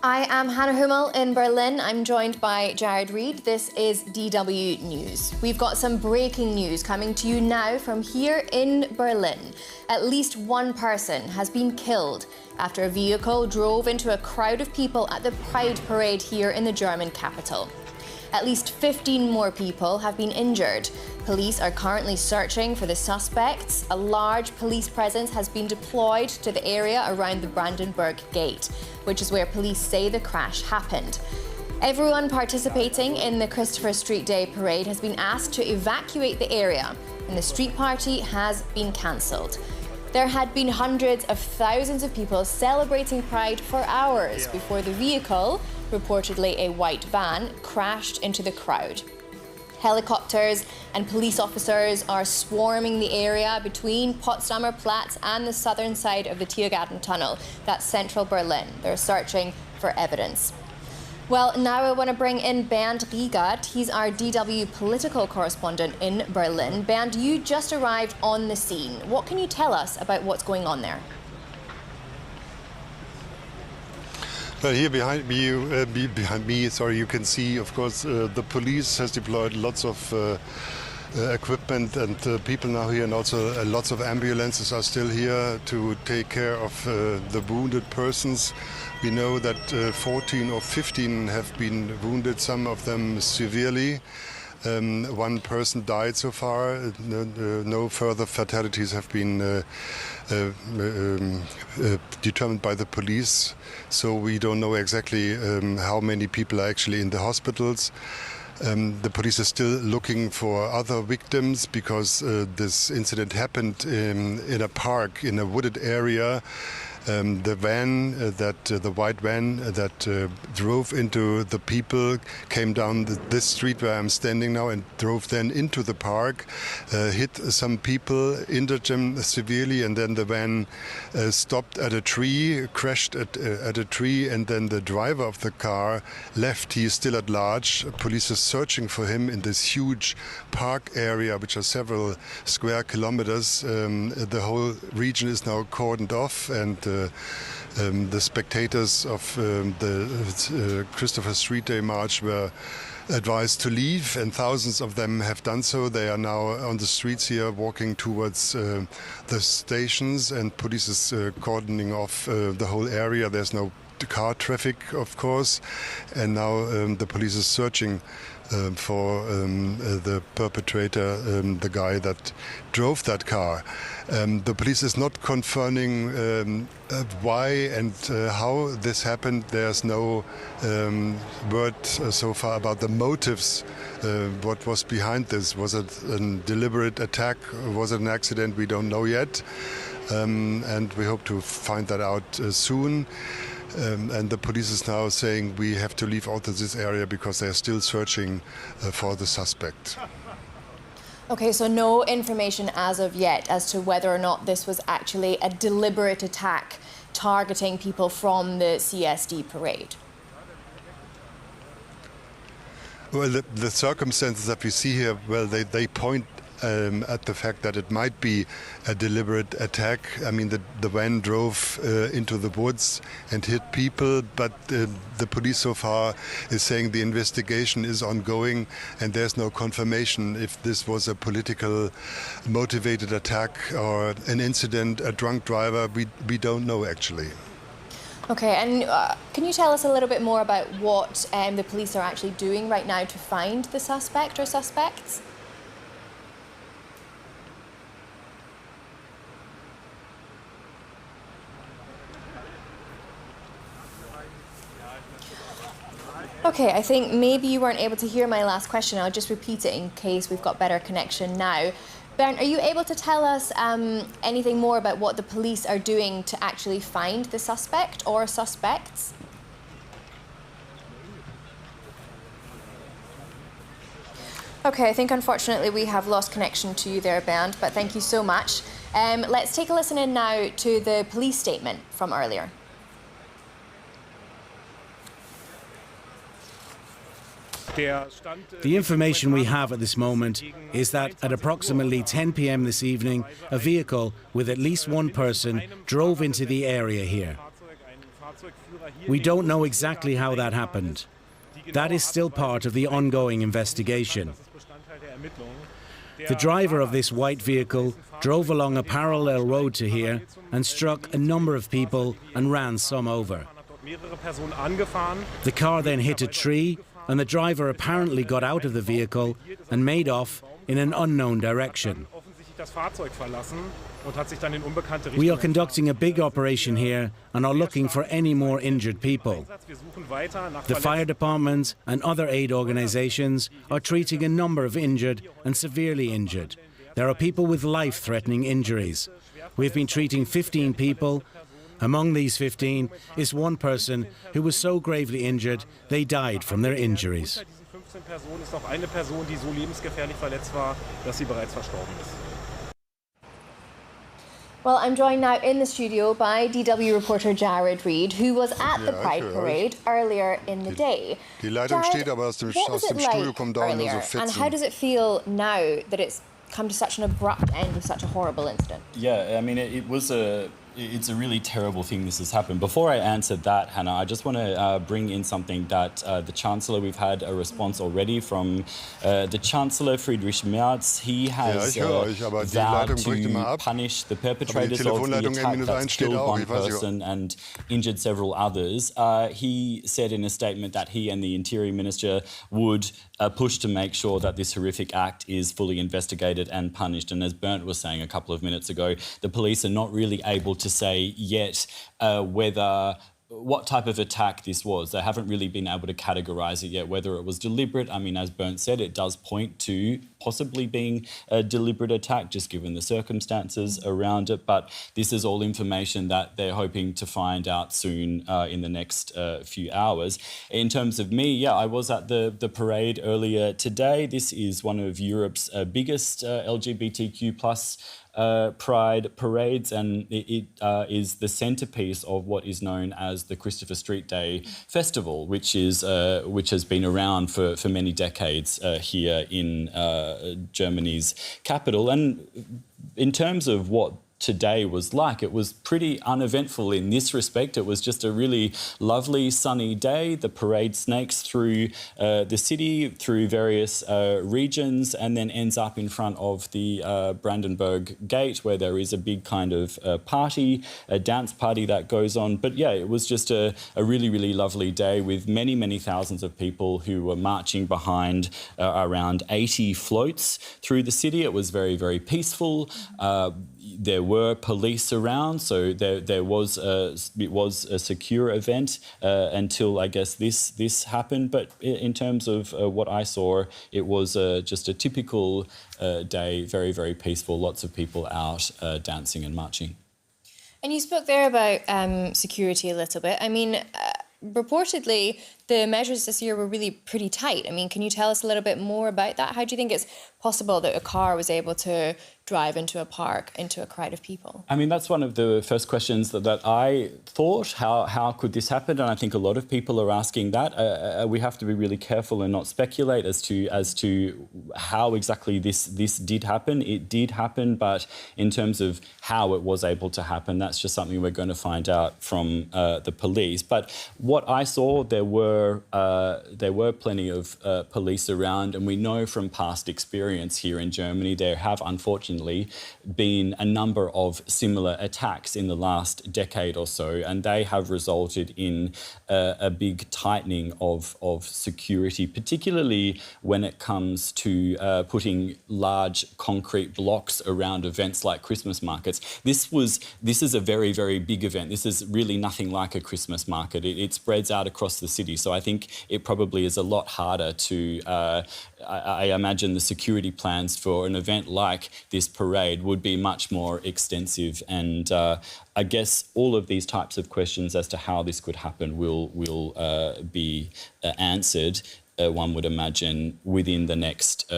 I am Hannah Hummel in Berlin. I'm joined by Jared Reed. This is DW News. We've got some breaking news coming to you now from here in Berlin. At least one person has been killed after a vehicle drove into a crowd of people at the Pride Parade here in the German capital. At least 15 more people have been injured. Police are currently searching for the suspects. A large police presence has been deployed to the area around the Brandenburg Gate, which is where police say the crash happened. Everyone participating in the Christopher Street Day parade has been asked to evacuate the area, and the street party has been cancelled. There had been hundreds of thousands of people celebrating Pride for hours before the vehicle, reportedly a white van, crashed into the crowd. Helicopters and police officers are swarming the area between Potsdamer Platz and the southern side of the Tiergarten Tunnel. That's central Berlin. They're searching for evidence. Well, now I want to bring in Bernd Riegert. He's our DW political correspondent in Berlin. Bernd, you just arrived on the scene. What can you tell us about what's going on there? Well, here behind me, you can see, of course, the police has deployed lots of equipment and people now here, and also lots of ambulances are still here to take care of the wounded persons. We know that 14 or 15 have been wounded, some of them severely. One person died so far. No further fatalities have been determined by the police, so we don't know exactly how many people are actually in the hospitals. The police is still looking for other victims because this incident happened in a park, in a wooded area. The van, the white van that drove into the people came down this street where I'm standing now and drove then into the park, hit some people, injured them severely, and then the van stopped at a tree, crashed at a tree, and then the driver of the car left. He is still at large. Police is searching for him in this huge park area, which are several square kilometers. The whole region is now cordoned off, and the spectators of the Christopher Street Day March were advised to leave, and thousands of them have done so. They are now on the streets here walking towards the stations, and police is cordoning off the whole area. There's no car traffic, of course, and now the police is searching for the perpetrator, the guy that drove that car. The police is not confirming why and how this happened. There's no word so far about the motives, what was behind this. Was it a deliberate attack? Was it an accident? We don't know yet. And we hope to find that out soon. And the police is now saying we have to leave out of this area because they are still searching for the suspect. Okay, so no information as of yet as to whether or not this was actually a deliberate attack targeting people from the CSD parade. Well, the circumstances that we see here, well, they point at the fact that it might be a deliberate attack. I mean, the van drove into the woods and hit people, but the police so far is saying the investigation is ongoing and there's no confirmation if this was a political motivated attack or an incident, a drunk driver. We don't know actually. Okay, and can you tell us a little bit more about what the police are actually doing right now to find the suspect or suspects? Okay, I think maybe you weren't able to hear my last question. I'll just repeat it in case we've got better connection now. Bernd, are you able to tell us anything more about what the police are doing to actually find the suspect or suspects? Okay, I think unfortunately we have lost connection to you there, Bernd, but thank you so much. Let's take a listen in now to the police statement from earlier. The information we have at this moment is that at approximately 10 p.m. this evening, a vehicle with at least one person drove into the area here. We don't know exactly how that happened. That is still part of the ongoing investigation. The driver of this white vehicle drove along a parallel road to here and struck a number of people and ran some over. The car then hit a tree, and the driver apparently got out of the vehicle and made off in an unknown direction. We are conducting a big operation here and are looking for any more injured people. The fire department and other aid organizations are treating a number of injured and severely injured. There are people with life-threatening injuries. We've been treating 15 people. Among these 15 is one person who was so gravely injured they died from their injuries. Well, I'm joined now in the studio by DW reporter Jared Reed, who was at the Pride Parade earlier in the day. Die Leitung steht, aber aus dem Studio kommen dauernd nur so And Fetzen. how does it feel now that it's come to such an abrupt end with such a horrible incident? Yeah, I mean, it's a really terrible thing this has happened. Before I answer that, Hannah, I just want to bring in something that the Chancellor, we've had a response already from the Chancellor, Friedrich Merz. He has vowed to punish the perpetrators of the attack that's killed one person and injured several others. He said in a statement that he and the Interior Minister would push to make sure that this horrific act is fully investigated and punished. And as Bernd was saying a couple of minutes ago, the police are not really able to say yet what type of attack this was. They haven't really been able to categorise it yet, whether it was deliberate. I mean, as Bernd said, it does point to possibly being a deliberate attack, just given the circumstances around it. But this is all information that they're hoping to find out soon in the next few hours. In terms of me, yeah, I was at the parade earlier today. This is one of Europe's biggest LGBTQ plus Pride parades, and it is the centrepiece of what is known as the Christopher Street Day Festival, which has been around for many decades here in Germany's capital. And in terms of what today was like, it was pretty uneventful in this respect. It was just a really lovely sunny day. The parade snakes through the city, through various regions, and then ends up in front of the Brandenburg Gate, where there is a big kind of party, a dance party that goes on. But yeah, it was just a really, really lovely day with many, many thousands of people who were marching behind around 80 floats through the city. It was very, very peaceful. There were police around, so it was a secure event until, I guess, this happened. But in terms of what I saw, it was just a typical day, very, very peaceful, lots of people out dancing and marching. And you spoke there about security a little bit. I mean, reportedly, the measures this year were really pretty tight. I mean, can you tell us a little bit more about that? How do you think it's possible that a car was able to drive into a park, into a crowd of people? I mean, that's one of the first questions that I thought. How could this happen? And I think a lot of people are asking that. We have to be really careful and not speculate as to how exactly this did happen. It did happen, but in terms of how it was able to happen, that's just something we're going to find out from the police. But what I saw, there were plenty of police around, and we know from past experience here in Germany, there have unfortunately been a number of similar attacks in the last decade or so, and they have resulted in a big tightening of security, particularly when it comes to putting large concrete blocks around events like Christmas markets. This is a very, very big event. This is really nothing like a Christmas market. It spreads out across the city, so I think it probably is a lot harder to I imagine the security plans for an event like this parade would be much more extensive, and I guess all of these types of questions as to how this could happen will be answered, one would imagine, within the next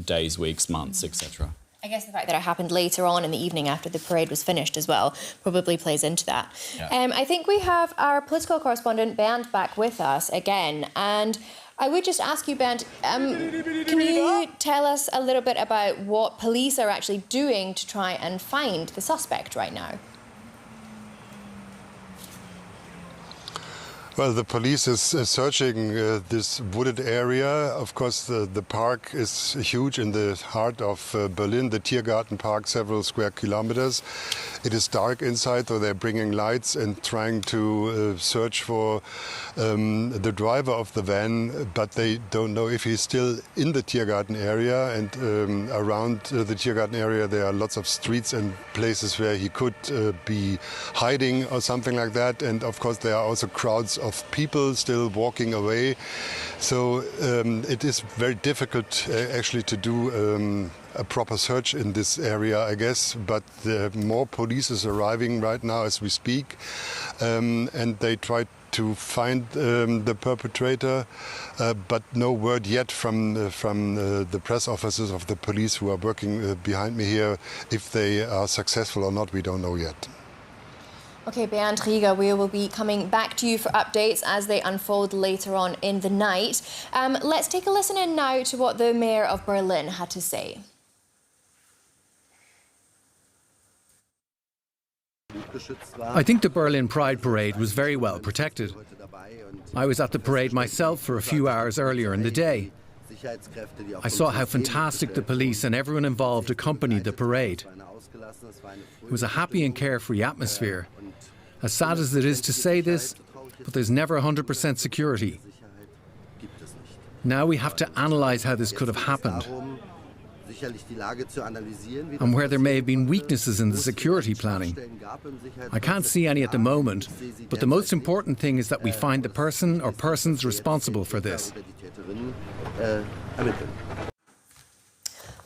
days, weeks, months, etc. I guess the fact that it happened later on in the evening after the parade was finished as well probably plays into that. Yeah. I think we have our political correspondent Bernd back with us again, and I would just ask you, Bernd, can you tell us a little bit about what police are actually doing to try and find the suspect right now? Well, the police is searching this wooded area. Of course, the park is huge in the heart of Berlin, the Tiergarten Park, several square kilometers. It is dark inside, so they're bringing lights and trying to search for the driver of the van, but they don't know if he's still in the Tiergarten area. And around the Tiergarten area, there are lots of streets and places where he could be hiding or something like that. And of course, there are also crowds of people still walking away. So it is very difficult actually to do a proper search in this area, I guess. But more police is arriving right now as we speak, and they try to find the perpetrator, but no word yet from the press officers of the police who are working behind me here. If they are successful or not, we don't know yet. Okay, Bernd Rieger, we will be coming back to you for updates as they unfold later on in the night. Let's take a listen in now to what the mayor of Berlin had to say. I think the Berlin Pride Parade was very well protected. I was at the parade myself for a few hours earlier in the day. I saw how fantastic the police and everyone involved accompanied the parade. It was a happy and carefree atmosphere. As sad as it is to say this, but there's never 100% security. Now we have to analyse how this could have happened, and where there may have been weaknesses in the security planning. I can't see any at the moment, but the most important thing is that we find the person or persons responsible for this.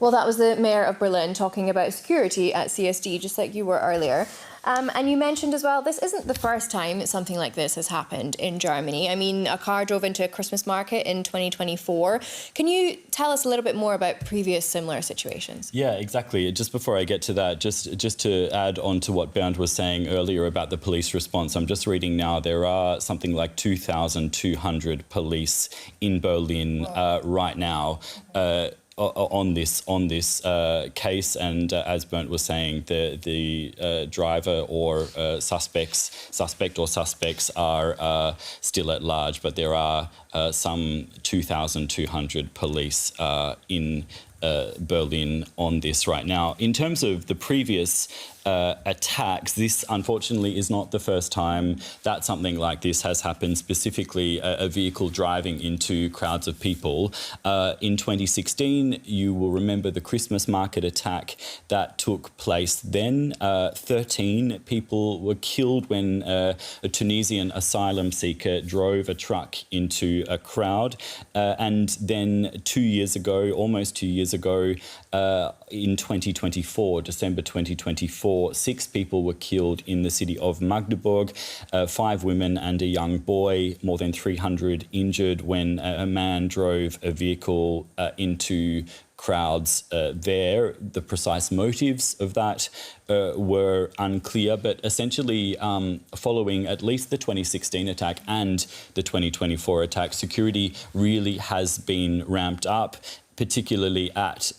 Well, that was the mayor of Berlin talking about security at CSD, just like you were earlier. And you mentioned as well, this isn't the first time something like this has happened in Germany. I mean, a car drove into a Christmas market in 2024. Can you tell us a little bit more about previous similar situations? Yeah, exactly. Just before I get to that, just to add on to what Bernd was saying earlier about the police response, I'm just reading now, there are something like 2,200 police in Berlin right now. On this case, and as Bernd was saying, the driver or suspect or suspects are still at large, but there are some 2,200 police in Berlin on this right now. In terms of the previous attacks, this unfortunately is not the first time that something like this has happened, specifically a vehicle driving into crowds of people. In 2016, you will remember the Christmas market attack that took place then. 13 people were killed when a Tunisian asylum seeker drove a truck into a crowd. And then 2 years ago, almost 2 years ago, in 2024, December 2024, 6 people were killed in the city of Magdeburg, 5 women and a young boy, more than 300 injured when a man drove a vehicle into crowds there. The precise motives of that were unclear, but essentially following at least the 2016 attack and the 2024 attack, security really has been ramped up, particularly at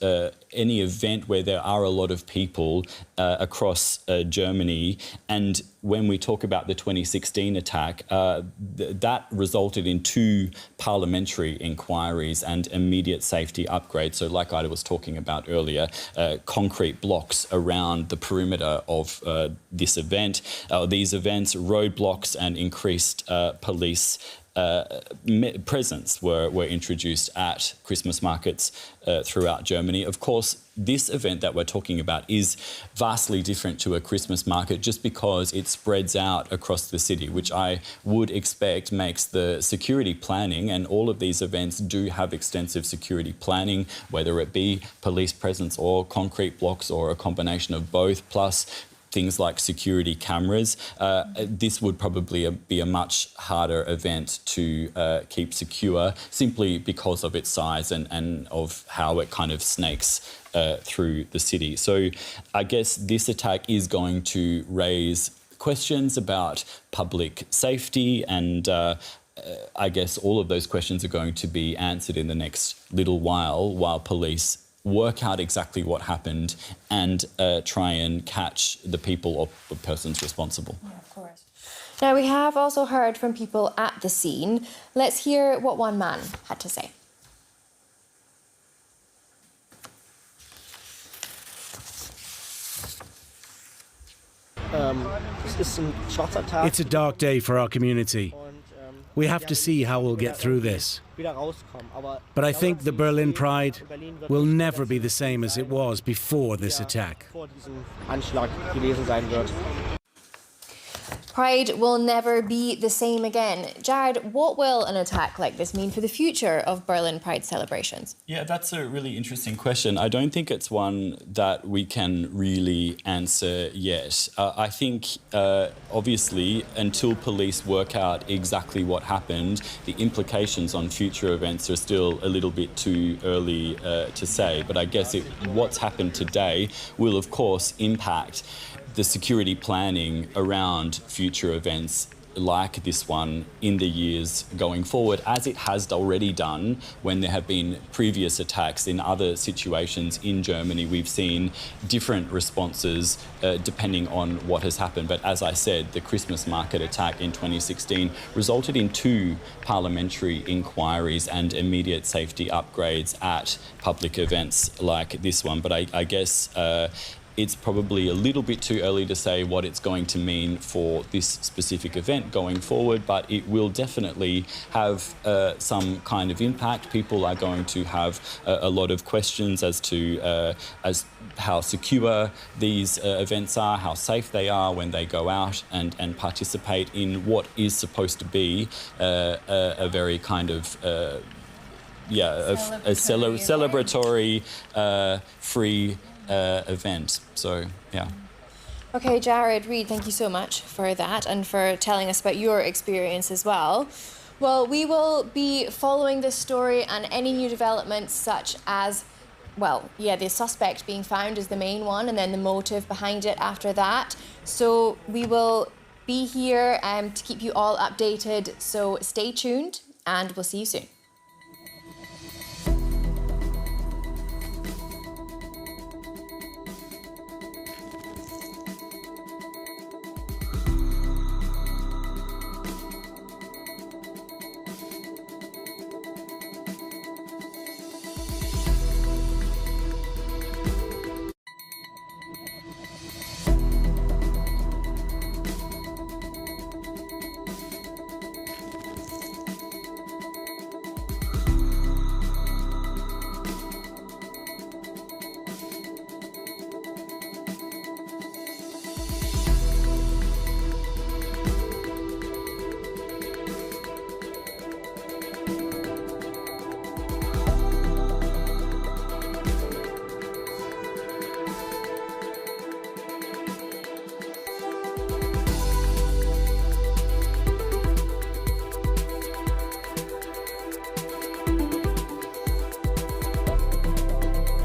any event where there are a lot of people across Germany. And when we talk about the 2016 attack, that resulted in 2 parliamentary inquiries and immediate safety upgrades. So like I was talking about earlier, concrete blocks around the perimeter of this event, these events, roadblocks and increased police presence were introduced at Christmas markets throughout Germany. Of course, this event that we're talking about is vastly different to a Christmas market just because it spreads out across the city, which I would expect makes the security planning, and all of these events do have extensive security planning, whether it be police presence or concrete blocks or a combination of both, plus things like security cameras. This would probably be a much harder event to keep secure simply because of its size and of how it kind of snakes through the city. So I guess this attack is going to raise questions about public safety, and I guess all of those questions are going to be answered in the next little while police work out exactly what happened and try and catch the people or the persons responsible. Yeah, of course. Now, we have also heard from people at the scene. Let's hear what one man had to say. It's a dark day for our community. We have to see how we'll get through this. But I think the Berlin Pride will never be the same as it was before this attack. Pride will never be the same again. Jared, what will an attack like this mean for the future of Berlin Pride celebrations? Yeah, that's a really interesting question. I don't think it's one that we can really answer yet. I think, obviously, until police work out exactly what happened, the implications on future events are still a little bit too early to say. But I guess what's happened today will, of course, impact the security planning around future events like this one in the years going forward, as it has already done when there have been previous attacks in other situations in Germany. We've seen different responses depending on what has happened. But as I said, the Christmas market attack in 2016 resulted in 2 parliamentary inquiries and immediate safety upgrades at public events like this one. But I guess it's probably a little bit too early to say what it's going to mean for this specific event going forward, but it will definitely have some kind of impact. People are going to have a lot of questions as to how secure these events are, how safe they are when they go out and participate in what is supposed to be a very kind of celebratory free event. So, yeah. Okay, Jared Reid, thank you so much for that and for telling us about your experience as well. Well, we will be following this story and any new developments such as, the suspect being found is the main one and then the motive behind it after that. So we will be here to keep you all updated. So stay tuned and we'll see you soon.